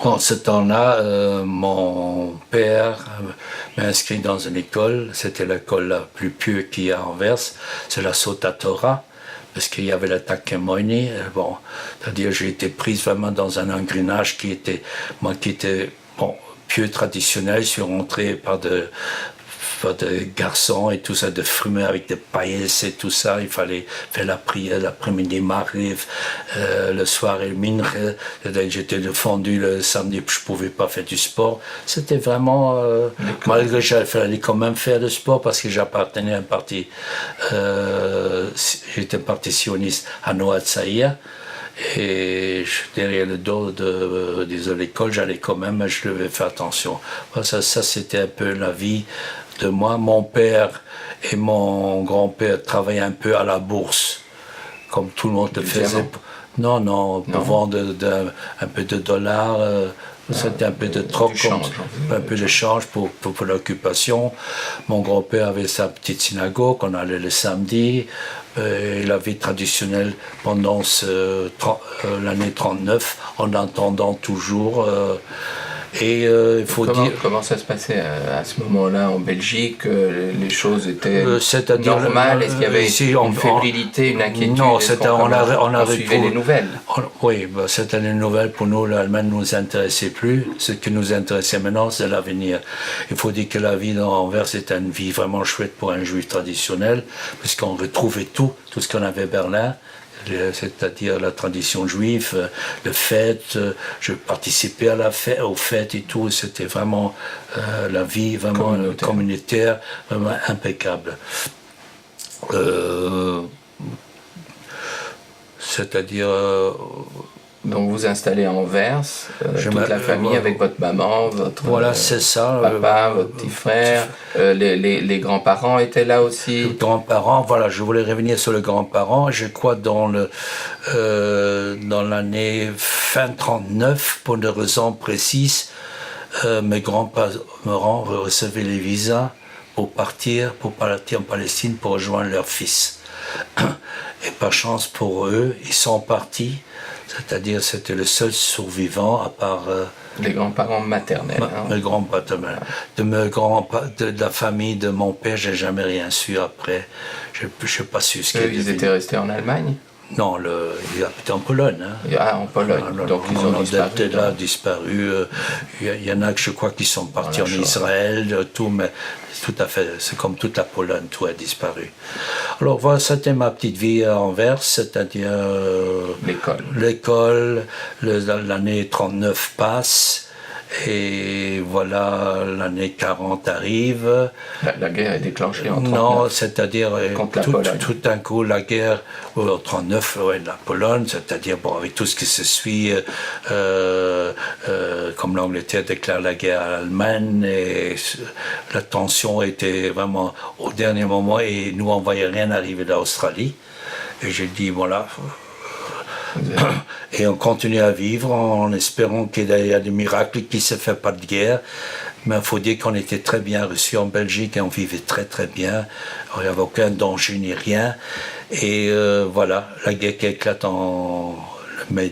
En ce temps-là, mon père m'a inscrit dans une école. C'était l'école la plus pieuse qu'il y a à Anvers. C'est la Sota Torah, parce qu'il y avait la Takemoini. Bon, c'est-à-dire j'ai été prise vraiment dans un engrenage qui était bon, pieux traditionnel. Je suis rentré par de garçons et tout ça, de fumer avec des paillettes et tout ça. Il fallait faire la prière l'après-midi, Mariv, le soir et le minre. J'étais défendu le samedi, je ne pouvais pas faire du sport. C'était vraiment, malgré que j'allais quand même faire du sport parce que j'appartenais à un parti, j'étais parti sioniste à Noat Saïa. Et derrière le dos de l'école, j'allais quand même, mais je devais faire attention. Ça c'était un peu la vie de moi. Mon père et mon grand-père travaillaient un peu à la bourse, comme tout le monde le faisait. Non, pour vendre un peu de dollars. C'était un peu de troc, un peu d'échange pour l'occupation. Mon grand-père avait sa petite synagogue, on allait le samedi. La vie traditionnelle pendant l'année 39, en attendant toujours. Il faut dire... Comment ça se passait à ce moment-là en Belgique? Les choses étaient normales? Est-ce qu'il y avait une fébrilité, une inquiétude? Non, on suivait les nouvelles. Oui, c'était les nouvelles pour nous. L'Allemagne ne nous intéressait plus. Ce qui nous intéressait maintenant, c'est l'avenir. Il faut dire que la vie dans Anvers était une vie vraiment chouette pour un juif traditionnel, puisqu'on retrouvait tout ce qu'on avait à Berlin. C'est-à-dire la tradition juive, les fêtes, je participais aux fêtes et tout, c'était vraiment la vie vraiment communautaire, vraiment impeccable. C'est-à-dire... Donc vous installez à Anvers, toute la famille avec votre maman, votre c'est ça, papa, votre petit frère, les grands-parents étaient là aussi. Les grands-parents, voilà, je voulais revenir sur les grands-parents. Je crois dans l'année fin 39, pour une raison précise, mes grands-parents recevaient les visas pour partir en Palestine pour rejoindre leur fils. Et par chance pour eux, ils sont partis. C'est-à-dire c'était le seul survivant à part... les grands-parents maternels. Mes grands-parents. De la famille de mon père, j'ai jamais rien su après. Je ne sais pas su ce qu'ils Ils étaient restés en Allemagne? Non, il habitait en Pologne. En Pologne. Donc ils ont disparu. Il y en a que je crois qui sont partis en Israël, tout, mais tout à fait, c'est comme toute la Pologne, tout a disparu. Alors voilà, c'était ma petite vie à Anvers, c'est-à-dire l'école, l'année 39 passe. Et voilà, l'année 40 arrive. La guerre est déclenchée en 39. Non, c'est-à-dire tout d'un coup la guerre en 39, la Pologne, c'est-à-dire avec tout ce qui se suit, comme l'Angleterre déclare la guerre à l'Allemagne, et la tension était vraiment au dernier moment, et nous on ne voyait rien arriver d'Australie. Et j'ai dit voilà. Et on continue à vivre en espérant qu'il y a des miracles, qui ne se fait pas de guerre. Mais il faut dire qu'on était très bien reçus en Belgique et on vivait très très bien. Il n'y avait aucun danger ni rien. Et voilà, la guerre qui éclate le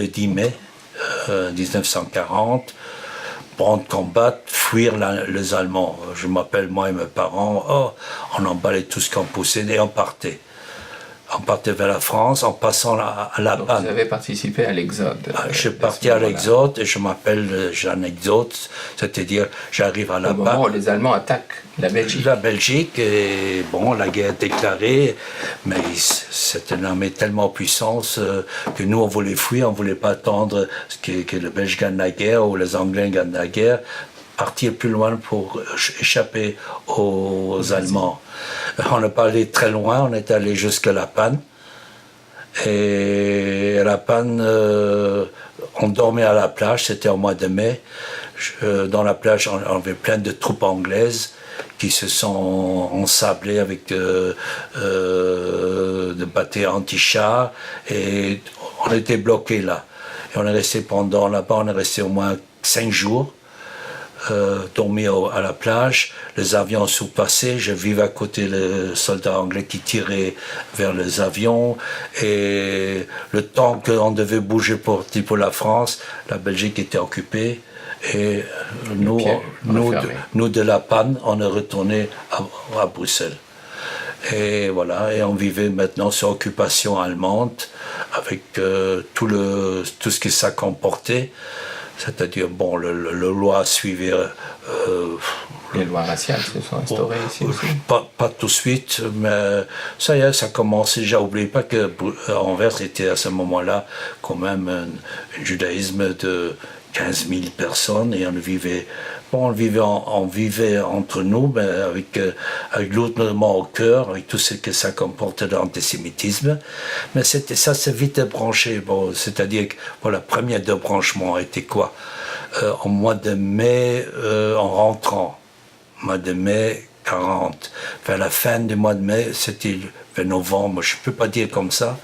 10 mai 1940. Prendre combat, fuir les Allemands. Je m'appelle moi et mes parents, on emballait tout ce qu'on possédait et on partait. On partait vers la France en passant à la Panne. Vous avez participé à l'exode. Je suis parti à l'exode et je m'appelle Jean Exode, c'est-à-dire j'arrive à la Panne. Au moment où les Allemands attaquent la Belgique. La Belgique, et bon, la guerre est déclarée, mais c'est une armée tellement puissante que nous on voulait fuir, on ne voulait pas attendre que les Belges gagnent la guerre ou les Anglais gagnent la guerre. Partir plus loin pour échapper aux Allemands. On n'est pas allé très loin, on est allé jusqu'à La Panne. Et à La Panne, on dormait à la plage, c'était au mois de mai. Dans la plage, on avait plein de troupes anglaises qui se sont ensablées avec de bâtiments anti-chars. Et on était bloqués là. Et on est resté là-bas, on est resté au moins 5 jours. dormir à la plage, les avions sous-passaient, je vivais à côté des soldats anglais qui tiraient vers les avions, et le temps qu'on devait bouger pour la France, la Belgique était occupée, et nous de La Panne, on est retourné à Bruxelles. Et voilà, et on vivait maintenant sur occupation allemande, avec tout ce que ça comportait. C'est-à-dire, bon, le loi suivait... les lois raciales se sont instaurées ici aussi. Pas tout de suite, mais ça y est, ça commençait. J'oublie pas que Anvers était à ce moment-là quand même un judaïsme de 15 000 personnes, et on vivait entre nous, mais avec l'autrement au cœur, avec tout ce que ça comportait d'antisémitisme. Mais ça s'est vite débranché. Bon, c'est-à-dire que bon, la première débranchement a été quoi? En mois de mai, en rentrant, mois de mai 40. Vers la fin du mois de mai, c'était vers novembre, je ne peux pas dire comme ça.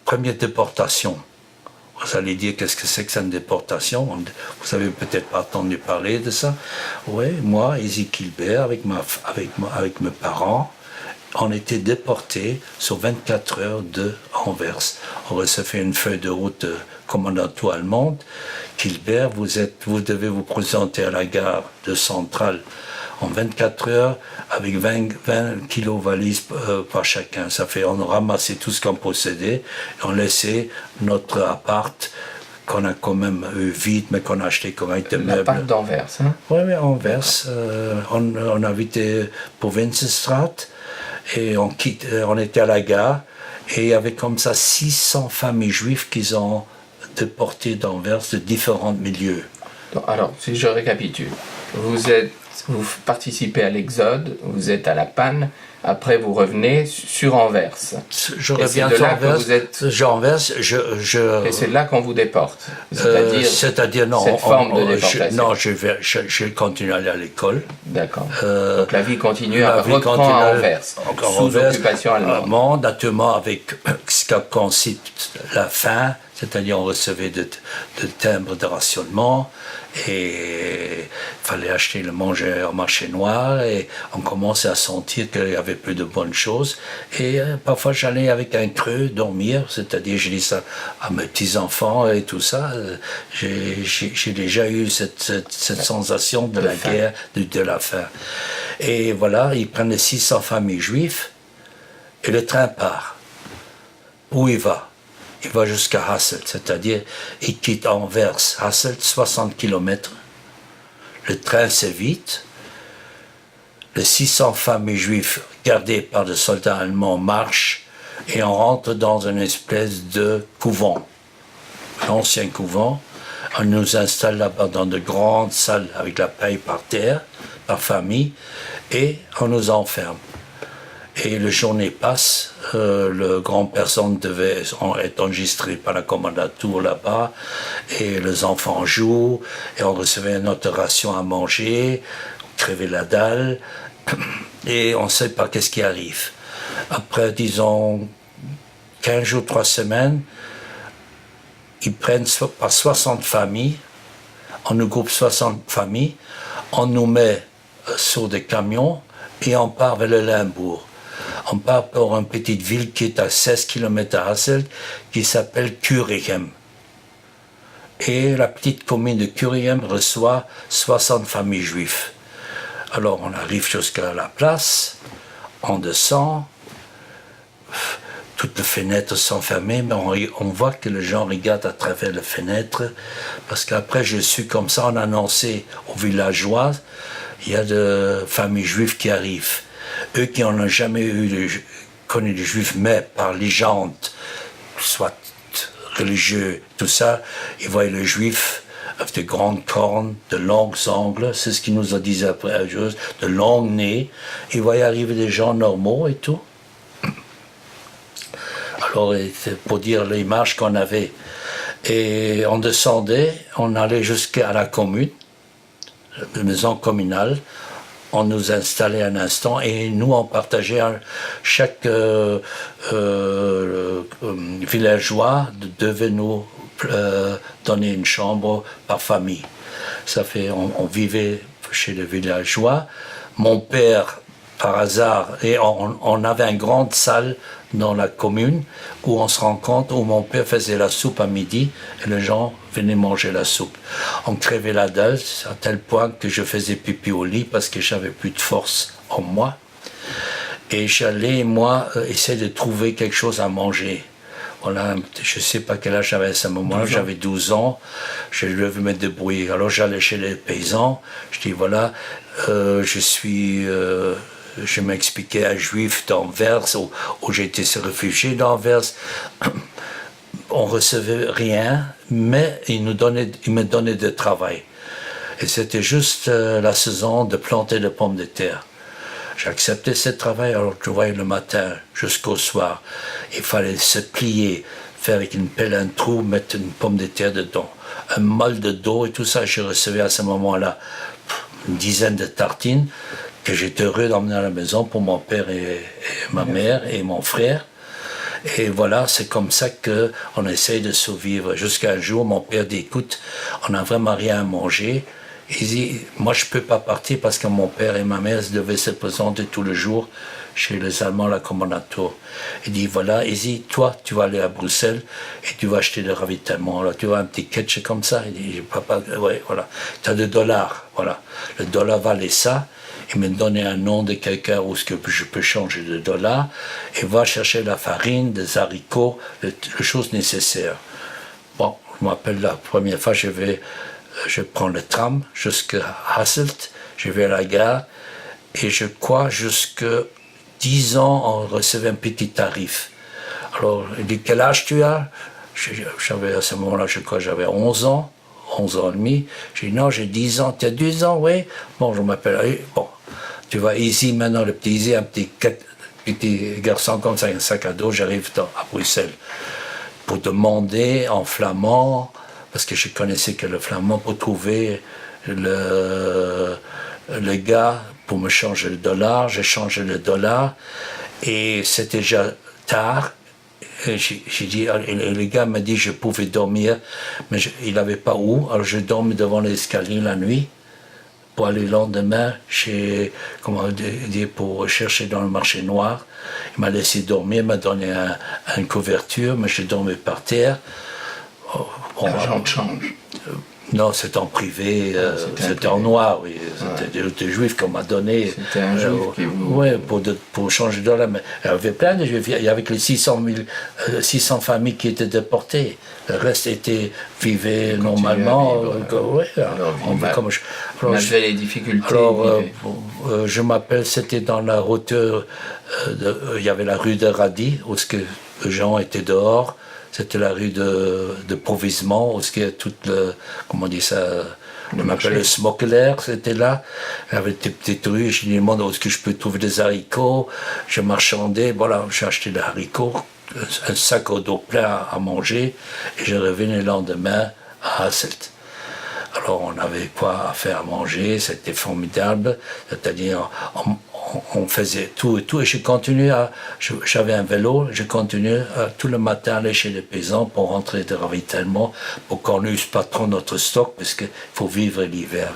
Première déportation. Vous allez dire, qu'est-ce que c'est que cette déportation? Vous avez peut-être pas entendu parler de ça. Oui, moi, Ezekiel Baer, avec mes parents, on était déportés sur 24 heures de Anvers. On recevait une feuille de route de commandanture allemande. Gilbert, vous devez vous présenter à la gare de Centrale en 24 heures avec 20 kilos valises par chacun. Ça fait, on ramassait tout ce qu'on possédait et on laissait notre appart qu'on a quand même eu vide, mais qu'on a acheté comme un meuble. L'appart d'Anvers, hein? Oui, Anvers. On habitait pour Winsestraat et on était à la gare, et il y avait comme ça 600 familles juives qu'ils ont déportées d'Anvers de différents milieux. Alors, si je récapitule, vous participez à l'Exode, vous êtes à La Panne, après vous revenez sur Anvers. Je reviens sur Anvers. Et c'est là qu'on vous déporte. C'est-à-dire non, cette forme de déportation. Je continue à aller à l'école. D'accord. Donc la vie continue à reprendre à Anvers, sous occupation allemande. Naturellement avec ce qui consiste la faim, c'est-à-dire on recevait de timbres de rationnement, et il fallait acheter le manger au marché noir, et on commençait à sentir qu'il y avait plus de bonnes choses, et parfois j'allais avec un creux dormir, c'est-à-dire je dis ça à mes petits-enfants et tout ça, j'ai déjà eu cette sensation de la guerre, de la faim. Et voilà, ils prennent les 600 familles juives, et le train part. Où il va? Il va jusqu'à Hasselt, c'est-à-dire il quitte Anvers, Hasselt, 60 km. Le train s'évite. Les 600 familles juives gardées par des soldats allemands marchent, et on rentre dans une espèce de couvent, l'ancien couvent. On nous installe là-bas dans de grandes salles avec la paille par terre, par famille, et on nous enferme. Et la journée passe, le grand personne devait être enregistré par la commandanture là-bas, et les enfants jouent, et on recevait notre ration à manger, on crevait la dalle, et on ne sait pas qu'est-ce qui arrive. Après, disons, 15 jours, 3 semaines, ils prennent par 60 familles, on nous groupe 60 familles, on nous met sur des camions, et on part vers le Limbourg. On part pour une petite ville qui est à 16 km à Hasselt, qui s'appelle Kuregem. Et la petite commune de Kuregem reçoit 60 familles juives. Alors on arrive jusqu'à la place, on descend, toutes les fenêtres sont fermées, mais on voit que les gens regardent à travers les fenêtres, parce qu'après je suis comme ça, on a annoncé aux villageois, il y a des familles juives qui arrivent. Eux qui n'ont jamais connu les juifs, mais par légende, soit religieux, tout ça, ils voient les juifs avec de grandes cornes, de longues ongles, c'est ce qu'ils nous ont dit après, de longs nez. Ils voyaient arriver des gens normaux et tout. Alors, pour dire les marches qu'on avait. Et on descendait, on allait jusqu'à la commune, la maison communale. On nous installait un instant, et nous on partageait, chaque villageois devait nous donner une chambre par famille. Ça fait, on vivait chez les villageois. Mon père, par hasard, et on avait une grande salle dans la commune où on se rencontre, où mon père faisait la soupe à midi et les gens venaient manger la soupe. On crevait la dalle à tel point que je faisais pipi au lit parce que j'avais plus de force en moi. Et j'allais, moi, essayer de trouver quelque chose à manger. Voilà, je ne sais pas quel âge j'avais à ce moment-là, j'avais 12 ans, je devais me débrouiller. Alors j'allais chez les paysans, je dis voilà, je m'expliquais à Juif d'Anvers, où j'étais réfugié d'Anvers. On ne recevait rien, mais il me donnait du travail. Et c'était juste la saison de planter des pommes de terre. J'acceptais ce travail, alors je voyais le matin jusqu'au soir. Il fallait se plier, faire avec une pelle un trou, mettre une pomme de terre dedans. Un mal de dos et tout ça, je recevais à ce moment-là une dizaine de tartines que j'étais heureux d'emmener à la maison pour mon père et ma mère et mon frère. Et voilà, c'est comme ça qu'on essaye de survivre. Jusqu'à un jour, mon père dit, écoute, on n'a vraiment rien à manger. Il dit, moi je ne peux pas partir parce que mon père et ma mère devaient se présenter tous les jours chez les Allemands à la Commandantur. Il dit, voilà, il dit, toi, tu vas aller à Bruxelles et tu vas acheter des ravitaillements. Alors tu vois un petit ketchup comme ça. Il dit, papa, ouais, voilà, tu as $2, voilà. Le dollar valait ça. Il me donnait un nom de quelqu'un où je peux changer de $, et va chercher la farine, des haricots, les choses nécessaires. Bon, je m'appelle la première fois, je prends le tram jusqu'à Hasselt, je vais à la gare, et je crois jusqu'à 10 ans, on recevait un petit tarif. Alors, il dit, quel âge tu as? J'avais à ce moment-là, je crois, j'avais 11 ans. 11 ans et demi. J'ai dit, non, j'ai 10 ans. Tu as 10 ans, oui. Bon, je m'appelle. Bon, tu vois, ici, maintenant, le petit Easy, un petit garçon comme ça, un sac à dos, j'arrive à Bruxelles pour demander en flamand, parce que je connaissais que le flamand, pour trouver le gars pour me changer le dollar. J'ai changé le dollar et c'était déjà tard. J'ai dit, le gars m'a dit que je pouvais dormir, mais il n'avait pas où. Alors je dormais devant l'escalier la nuit pour aller le lendemain pour chercher dans le marché noir. Il m'a laissé dormir, il m'a donné une couverture, mais je dormais par terre. L'argent de change. Non, c'était en privé, c'était en noir, oui. C'était des juifs qu'on m'a donné. C'était un juif qui vous... Oui, pour changer de dollar. Mais il y avait plein de juifs. Il y avait que les 600 familles qui étaient déportées. Le reste vivaient normalement. Malgré les difficultés. Alors, je m'appelle, c'était dans la route, il y avait la rue de Radi, où les gens étaient dehors. C'était la rue de Provisement, où il y a toute comment on dit ça, on appelle le Smokeler, c'était là. Il y avait des petites rues, je me demandais où est-ce que je peux trouver des haricots. Je marchandais, voilà, j'ai acheté des haricots, un sac au dos plein à manger, et je revenais le lendemain à Hasselt. Alors on avait quoi à faire à manger, c'était formidable, c'est-à-dire on faisait tout et tout, et j'avais un vélo, je continuais tout le matin à aller chez les paysans pour rentrer des ravitaillements, pour qu'on n'use pas trop notre stock, parce qu'il faut vivre l'hiver.